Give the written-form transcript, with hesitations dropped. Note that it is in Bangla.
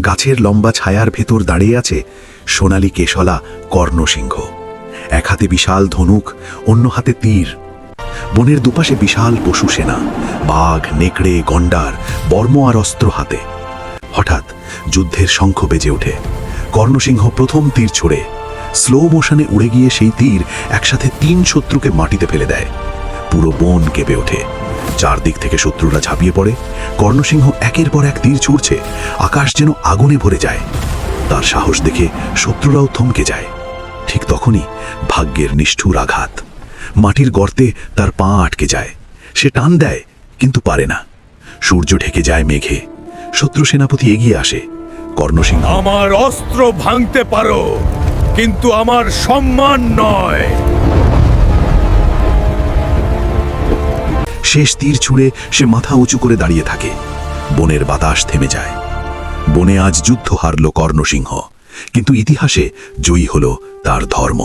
গাছের লম্বা ছায়ার ভেতর দাঁড়িয়ে আছে সোনালী কেশলা কর্ণসিংহ। এক হাতে বিশাল ধনুক, অন্য হাতে তীর। বনের দুপাশে বিশাল পশু সেনা, বাঘ, নেকড়ে, গন্ডার, বর্ম আর অস্ত্র হাতে। হঠাৎ যুদ্ধের শঙ্খ বেজে ওঠে। কর্ণসিংহ প্রথম তীর ছোড়ে। স্লো মোশনে উড়ে গিয়ে সেই তীর একসাথে 3 শত্রুকে মাটিতে ফেলে দেয়। পুরো বন কেঁপে ওঠে। চারদিক থেকে শত্রুরা ঝাঁপিয়ে পড়ে। কর্ণসিংহ একের পর এক তীর ছুড়ছে, আকাশ যেন আগুনে ভরে যায়। তার সাহস দেখে শত্রুরাও থমকে যায়। ঠিক তখনই ভাগ্যের নিষ্ঠুর আঘাত। মাটির গর্তে তার পা আটকে যায়। সে টান দেয়, কিন্তু পারে না। সূর্য ঢেকে যায় মেঘে। শত্রু সেনাপতি এগিয়ে আসে। কর্ণসিংহ, আমার অস্ত্র ভাঙতে পারো, কিন্তু আমার সম্মান নয়। শেষ তীর ছুঁড়ে সে মাথা উঁচু করে দাঁড়িয়ে থাকে। বনের বাতাস থেমে যায়। বনে আজ যুদ্ধ হারল কর্ণসিংহ, কিন্তু ইতিহাসে জয়ী হল তার ধর্ম।